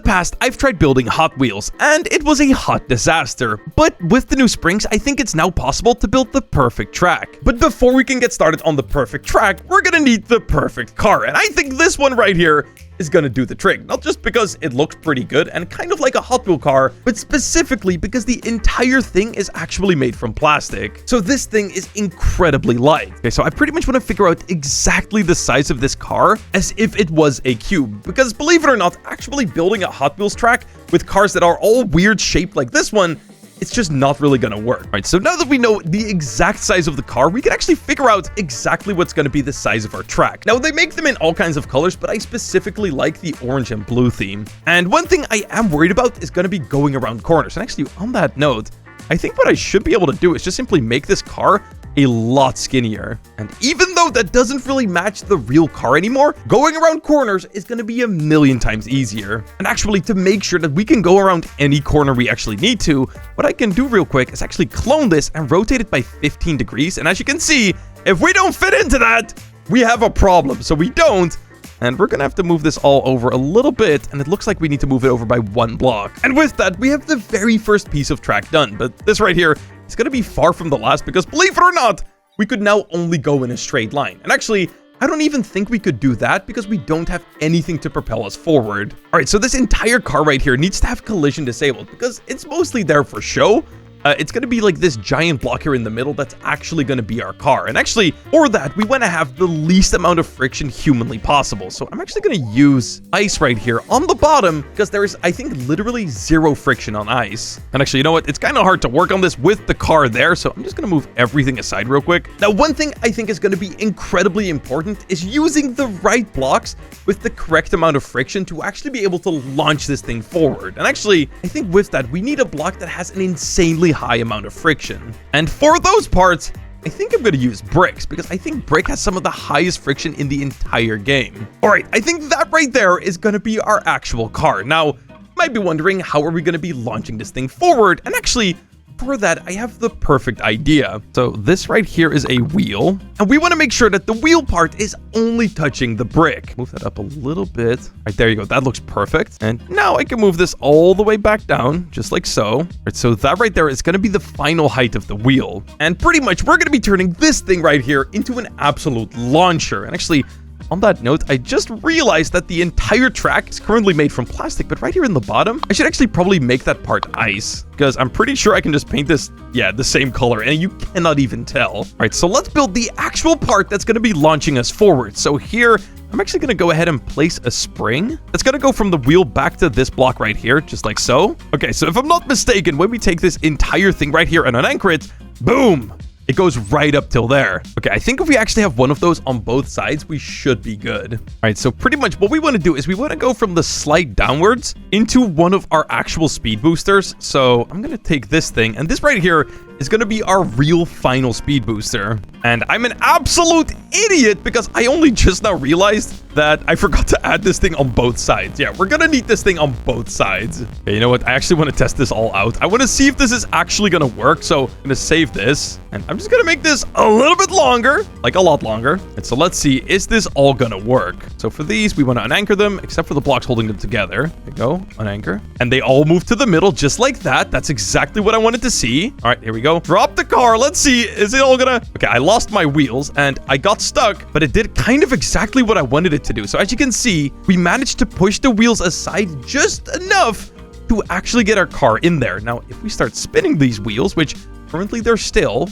past, I've tried building Hot Wheels, and it was a hot disaster. But with the new springs, I think it's now possible to build the perfect track. But before we can get started on the perfect track, we're gonna need the perfect car, and I think this one right here is gonna do the trick. Not just because it looks pretty good and kind of like a Hot Wheel car, but specifically because the entire thing is actually made from plastic. So this thing is incredibly light. Okay, so I pretty much want to figure out exactly the size of this car as if it was a cube. Because believe it or not, actually building a Hot Wheels track with cars that are all weird shaped like this one, it's just not really gonna work. All right, so now that we know the exact size of the car, we can actually figure out exactly what's gonna be the size of our track. Now, they make them in all kinds of colors, but I specifically like the orange and blue theme. And one thing I am worried about is gonna be going around corners. And actually, on that note, I think what I should be able to do is just simply make this car a lot skinnier. And even though that doesn't really match the real car anymore, going around corners is going to be a million times easier. And actually, to make sure that we can go around any corner we actually need to, what I can do real quick is actually clone this and rotate it by 15 degrees. And as you can see, if we don't fit into that, we have a problem. So we don't. And we're gonna have to move this all over a little bit, and it looks like we need to move it over by 1 block. And with that, we have the very first piece of track done. But this right here is gonna be far from the last because, believe it or not, we could now only go in a straight line. And actually, I don't even think we could do that because we don't have anything to propel us forward. All right, so this entire car right here needs to have collision disabled because it's mostly there for show. It's going to be like this giant block here in the middle that's actually going to be our car. And actually, for that, we want to have the least amount of friction humanly possible. So I'm actually going to use ice right here on the bottom because there is, I think, literally 0 friction on ice. And actually, you know what? It's kind of hard to work on this with the car there. So I'm just going to move everything aside real quick. Now, one thing I think is going to be incredibly important is using the right blocks with the correct amount of friction to actually be able to launch this thing forward. And actually, I think with that, we need a block that has an insanely high amount of friction. And for those parts, I think I'm going to use bricks because I think brick has some of the highest friction in the entire game. All right, I think that right there is going to be our actual car. Now, you might be wondering, how are we going to be launching this thing forward? And actually, for that, I have the perfect idea. So this right here is a wheel, and we want to make sure that the wheel part is only touching the brick. Move that up a little bit. Right, there you go. That looks perfect. And now I can move this all the way back down, just like so. All right, so that right there is going to be the final height of the wheel. And pretty much, we're going to be turning this thing right here into an absolute launcher. And actually, on that note, I just realized that the entire track is currently made from plastic, but right here in the bottom, I should actually probably make that part ice because I'm pretty sure I can just paint this, yeah, the same color and you cannot even tell. All right, so let's build the actual part that's going to be launching us forward. So here, I'm actually going to go ahead and place a spring that's going to go from the wheel back to this block right here, just like so. Okay, so if I'm not mistaken, when we take this entire thing right here and unanchor it, boom! It goes right up till there. Okay, I think if we actually have one of those on both sides, we should be good. All right, so pretty much what we want to do is we want to go from the slide downwards into one of our actual speed boosters. So I'm going to take this thing, and this right here is going to be our real final speed booster. And I'm an absolute idiot because I only just now realized that I forgot to add this thing on both sides. Yeah, we're going to need this thing on both sides. Okay, you know what? I actually want to test this all out. I want to see if this is actually going to work. So I'm going to save this, and I'm just going to make this a little bit longer, like a lot longer. And so let's see, is this all going to work? So for these, we want to unanchor them, except for the blocks holding them together. There we go, unanchor. And they all move to the middle just like that. That's exactly what I wanted to see. All right, here we go. Drop the car. Let's see. Is it all gonna... Okay, I lost my wheels and I got stuck, but it did kind of exactly what I wanted it to do. So as you can see, we managed to push the wheels aside just enough to actually get our car in there. Now, if we start spinning these wheels, which currently they're still...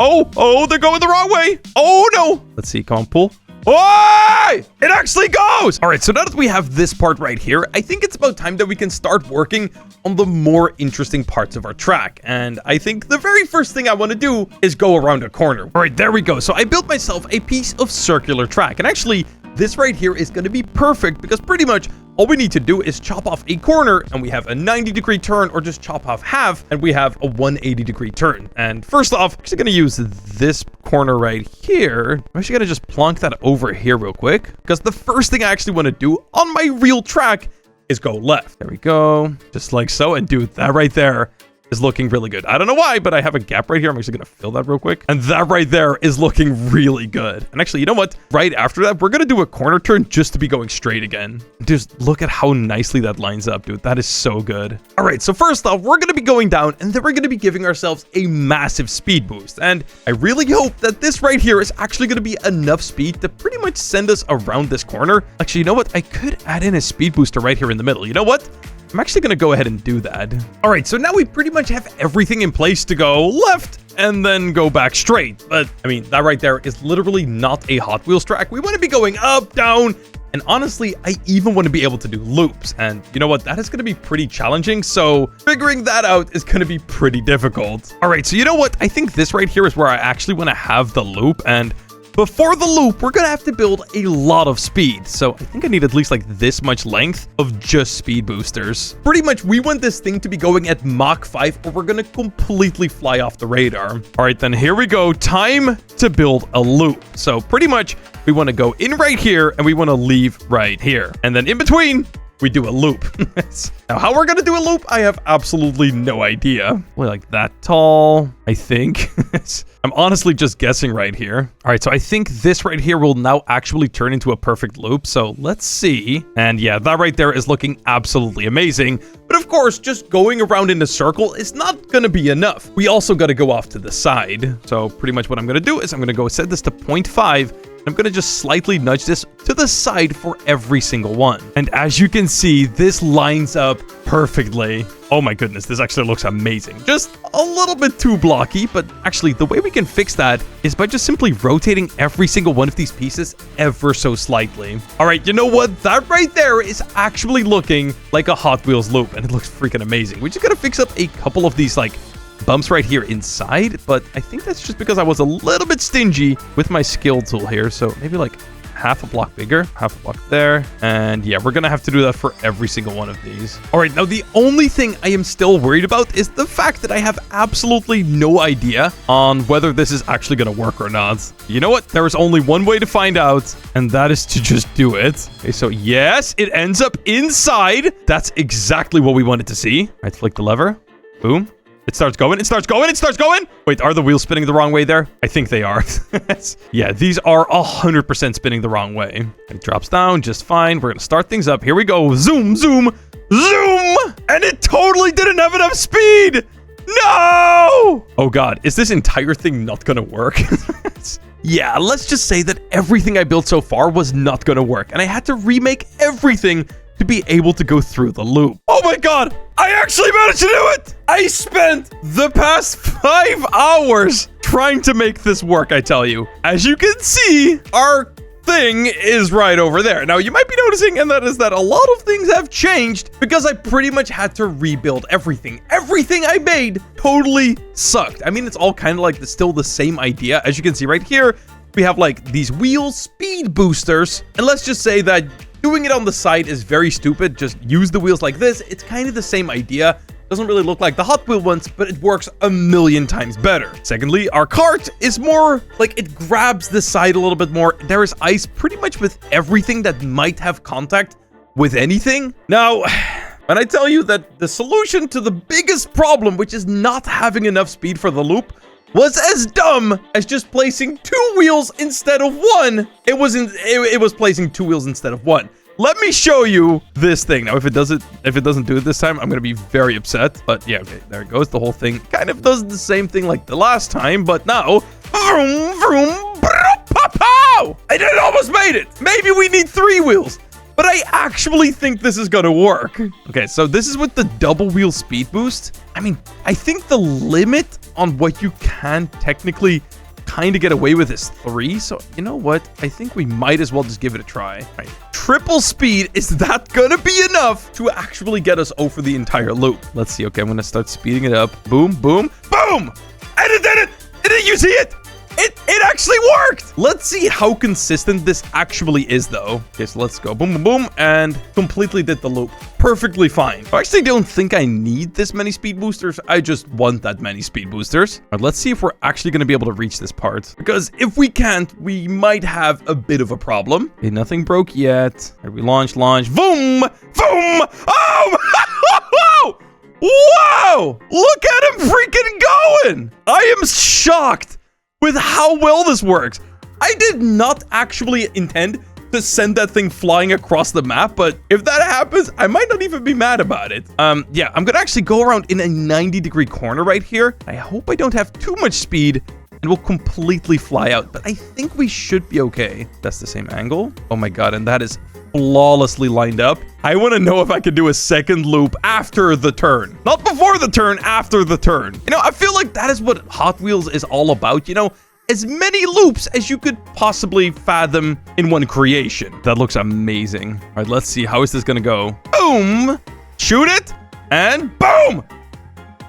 Oh, they're going the wrong way. Oh, no. Let's see. Come on, pull. Why? It actually goes! All right, so now that we have this part right here, I think it's about time that we can start working on the more interesting parts of our track. And I think the very first thing I want to do is go around a corner. All right, there we go. So I built myself a piece of circular track. And actually, this right here is going to be perfect because pretty much all we need to do is chop off a corner and we have a 90-degree turn, or just chop off half and we have a 180-degree turn. And first off, I'm actually going to use this corner right here. I'm actually going to just plonk that over here real quick because the first thing I actually want to do on my real track is go left. There we go. Just like so, and do that right there. is looking really good. I don't know why, but I have a gap right here. I'm actually going to fill that real quick. And that right there is looking really good. And actually, you know what? Right after that, we're going to do a corner turn just to be going straight again. Just look at how nicely that lines up, dude. That is so good. All right, so first off, we're going to be going down and then we're going to be giving ourselves a massive speed boost. And I really hope that this right here is actually going to be enough speed to pretty much send us around this corner. Actually, you know what? I could add in a speed booster right here in the middle. You know what? I'm actually going to go ahead and do that. All right, so now we pretty much have everything in place to go left and then go back straight. But I mean, that right there is literally not a Hot Wheels track. We want to be going up, down, and honestly, I even want to be able to do loops. And you know what? That is going to be pretty challenging. So figuring that out is going to be pretty difficult. All right, so you know what? I think this right here is where I actually want to have the loop. And before the loop, we're going to have to build a lot of speed. So I think I need at least like this much length of just speed boosters. Pretty much, we want this thing to be going at Mach 5 or we're going to completely fly off the radar. All right, then here we go. Time to build a loop. So pretty much, we want to go in right here and we want to leave right here. And then in between, we do a loop. Now, how we're going to do a loop, I have absolutely no idea. We're like that tall, I think. I'm honestly just guessing right here. All right, so I think this right here will now actually turn into a perfect loop. So let's see. And yeah, that right there is looking absolutely amazing. But of course, just going around in a circle is not going to be enough. We also got to go off to the side. So pretty much what I'm going to do is I'm going to go set this to 0.5. I'm going to just slightly nudge this to the side for every single one. And as you can see, this lines up perfectly. Oh my goodness, this actually looks amazing. Just a little bit too blocky, but actually the way we can fix that is by just simply rotating every single one of these pieces ever so slightly. All right, you know what? That right there is actually looking like a Hot Wheels loop, and it looks freaking amazing. We just got to fix up a couple of these like bumps right here inside, but I think that's just because I was a little bit stingy with my skill tool here. So maybe like half a block bigger, half a block there. And yeah, we're gonna have to do that for every single one of these. All right, now the only thing I am still worried about is the fact that I have absolutely no idea on whether this is actually gonna work or not. You know what? There is only one way to find out, and that is to just do it. Okay, so yes, it ends up inside. That's exactly what we wanted to see. All right, flick the lever. Boom. It starts going, it starts going, it starts going. Wait, are the wheels spinning the wrong way there? I think they are. Yeah, these are 100% spinning the wrong way. It drops down just fine. We're going to start things up. Here we go. Zoom, zoom, zoom. And it totally didn't have enough speed. No! Oh God, is this entire thing not going to work? Yeah, let's just say that everything I built so far was not going to work. And I had to remake everything to be able to go through the loop. Oh my God, I actually managed to do it. I spent the past 5 hours trying to make this work, I tell you. As you can see, our thing is right over there. Now, you might be noticing, and that is that a lot of things have changed because I pretty much had to rebuild everything. Everything I made totally sucked. I mean, it's all kind of like still the same idea. As you can see right here, we have like these wheel speed boosters. And let's just say that doing it on the side is very stupid. Just use the wheels like this. It's kind of the same idea. Doesn't really look like the Hot Wheel ones, but it works a million times better. Secondly, our cart is more like it grabs the side a little bit more. There is ice pretty much with everything that might have contact with anything. Now, when I tell you that the solution to the biggest problem, which is not having enough speed for the loop, was as dumb as just placing 2 wheels instead of 1. It was placing 2 wheels instead of 1. Let me show you this thing. Now, if it doesn't do it this time, I'm gonna be very upset. But yeah, okay, there it goes. The whole thing kind of does the same thing like the last time, but now, vroom, vroom, pow! I almost made it. Maybe we need 3 wheels, but I actually think this is gonna work. Okay, so this is with the double wheel speed boost. I mean, I think the limit on what you can technically kind of get away with is 3. So you know what? I think we might as well just give it a try. All right. Triple speed, is that gonna be enough to actually get us over the entire loop? Let's see. Okay, I'm gonna start speeding it up. Boom, boom, boom! And it did it! Did you see it? It actually worked! Let's see how consistent this actually is, though. Okay, so let's go. Boom, boom, boom, and completely did the loop. Perfectly fine. I actually don't think I need this many speed boosters. I just want that many speed boosters. All right, let's see if we're actually going to be able to reach this part. Because if we can't, we might have a bit of a problem. Okay, nothing broke yet. Here we launch. Boom! Boom! Oh! Whoa! Look at him freaking going! I am shocked with how well this works. I did not actually intend to send that thing flying across the map, but if that happens, I might not even be mad about it. Yeah, I'm gonna actually go around in a 90-degree corner right here. I hope I don't have too much speed and we'll completely fly out, but I think we should be okay. That's the same angle. Oh my God, and that is flawlessly lined up. I want to know if I can do a second loop after the turn. Not before the turn, after the turn. You know, I feel like that is what Hot Wheels is all about, you know? As many loops as you could possibly fathom in one creation. That looks amazing. All right, let's see. How is this gonna go? Boom! Shoot it! And boom!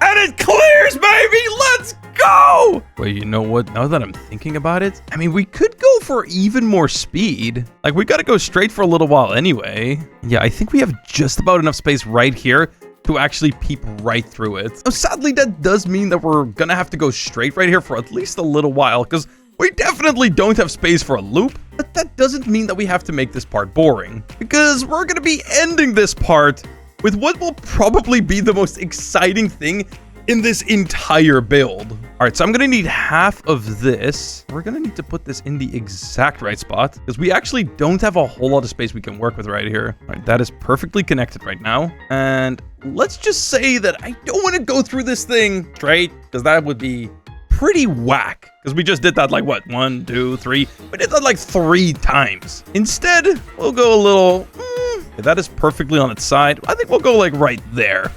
And it clears, baby! Let's go! Wait, you know what? Now that I'm thinking about it, I mean, we could go for even more speed. Like, we gotta go straight for a little while anyway. Yeah, I think we have just about enough space right here to actually peep right through it. Now, sadly, that does mean that we're gonna have to go straight right here for at least a little while, because we definitely don't have space for a loop. But that doesn't mean that we have to make this part boring, because we're gonna be ending this part with what will probably be the most exciting thing in this entire build. All right, so I'm gonna need half of this. We're gonna need to put this in the exact right spot because we actually don't have a whole lot of space we can work with right here. All right, that is perfectly connected right now. And let's just say that I don't want to go through this thing straight because that would be pretty whack. Because we just did that like what? 1, 2, 3. We did that like 3 times. Instead, we'll go a little... Okay, that is perfectly on its side. I think we'll go like right there.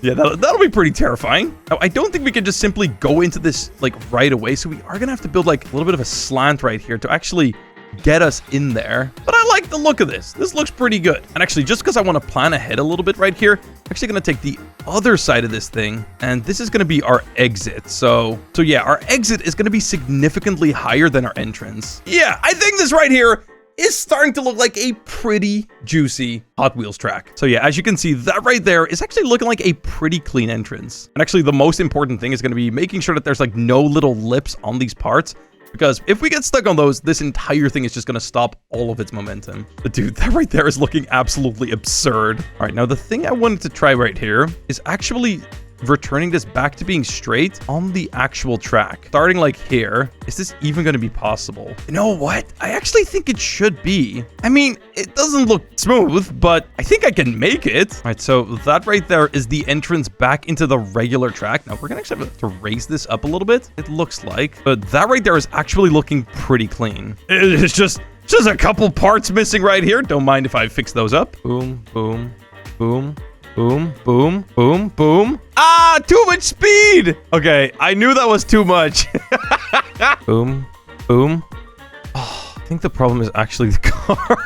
Yeah, that'll be pretty terrifying. Now, I don't think we can just simply go into this like right away. So we are gonna have to build like a little bit of a slant right here to actually get us in there. But I like the look of this. This looks pretty good. And actually, just because I want to plan ahead a little bit right here, I'm actually going to take the other side of this thing. And this is going to be our exit. So yeah, our exit is going to be significantly higher than our entrance. Yeah, I think this right here is starting to look like a pretty juicy Hot Wheels track. So yeah, as you can see, that right there is actually looking like a pretty clean entrance. And actually, the most important thing is going to be making sure that there's like no little lips on these parts. Because if we get stuck on those, this entire thing is just going to stop all of its momentum. But dude, that right there is looking absolutely absurd. All right, now the thing I wanted to try right here is actually returning this back to being straight on the actual track. Starting like here, is this even going to be possible? You know what? I actually think it should be. I mean, it doesn't look smooth, but I think I can make it. All right, so that right there is the entrance back into the regular track. Now, we're going to actually have to raise this up a little bit, it looks like. But that right there is actually looking pretty clean. It's just a couple parts missing right here. Don't mind if I fix those up. Boom, boom, boom. Boom, boom, boom, boom. Ah, too much speed. Okay, I knew that was too much. Boom, boom. Oh, I think the problem is actually the car.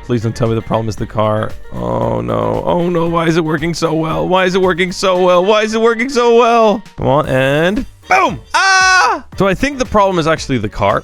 Please don't tell me the problem is the car. Oh no, oh no. Why is it working so well? Why is it working so well? Why is it working so well? Come on, and boom. Ah! So I think the problem is actually the car.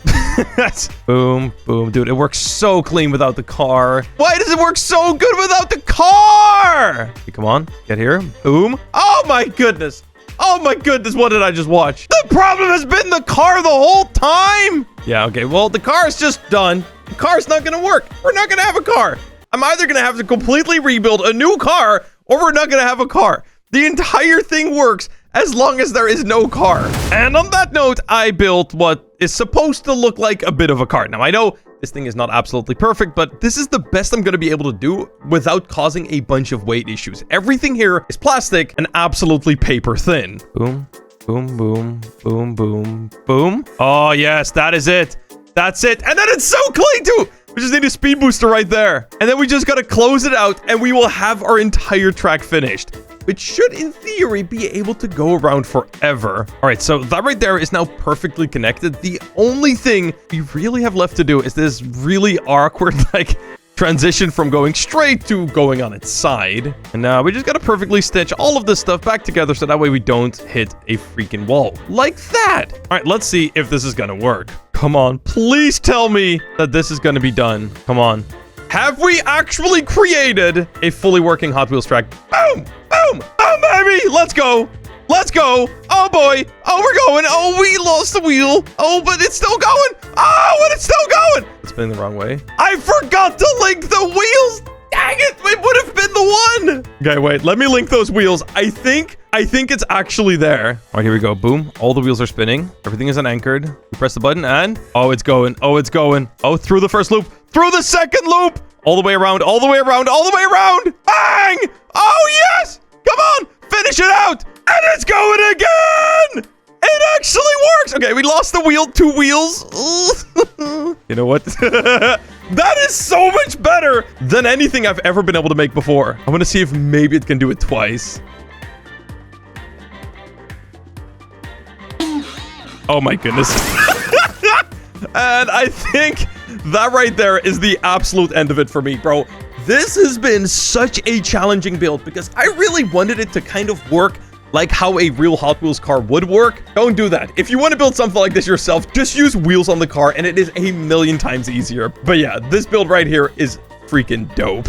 Boom, boom. Dude, it works so clean without the car. Why does it work so good without the car? Okay, come on, get here. Boom. Oh my goodness. Oh my goodness, what did I just watch? The problem has been the car the whole time. Yeah, okay, well, the car is just done. The car's not gonna work. We're not gonna have a car. I'm either gonna have to completely rebuild a new car or we're not gonna have a car. The entire thing works as long as there is no car. And on that note, I built what is supposed to look like a bit of a car. Now, I know this thing is not absolutely perfect, but this is the best I'm going to be able to do without causing a bunch of weight issues. Everything here is plastic and absolutely paper thin. Boom, boom, boom, boom, boom, boom. Oh, yes, that is it. That's it. And then it's so clean, too. We just need a speed booster right there. And then we just got to close it out and we will have our entire track finished. It should, in theory, be able to go around forever. All right, so that right there is now perfectly connected. The only thing we really have left to do is this really awkward, like, transition from going straight to going on its side. And now we just got to perfectly stitch all of this stuff back together so that way we don't hit a freaking wall. Like that. All right, let's see if this is going to work. Come on, please tell me that this is going to be done. Come on. Have we actually created a fully working Hot Wheels track? Boom! Boom! Oh, baby! Let's go! Let's go! Oh, boy! Oh, we're going! Oh, we lost the wheel! Oh, but it's still going! Oh, but it's still going! It's spinning the wrong way. I forgot to link the wheels! Dang it! It would have been the one! Okay, wait. Let me link those wheels. I think it's actually there. All right, here we go. Boom. All the wheels are spinning. Everything is unanchored. You press the button and... Oh, it's going. Oh, it's going. Oh, through the first loop. Through the second loop. All the way around. All the way around. All the way around. Bang! Oh, yes! Come on! Finish it out! And it's going again! It actually works! Okay, we lost the wheel. 2 wheels. You know what? That is so much better than anything I've ever been able to make before. I'm gonna see if maybe it can do it twice. Oh my goodness. And I think that right there is the absolute end of it for me, bro. This has been such a challenging build because I really wanted it to kind of work like how a real Hot Wheels car would work. Don't do that. If you want to build something like this yourself, just use wheels on the car and it is a million times easier. But yeah, this build right here is freaking dope.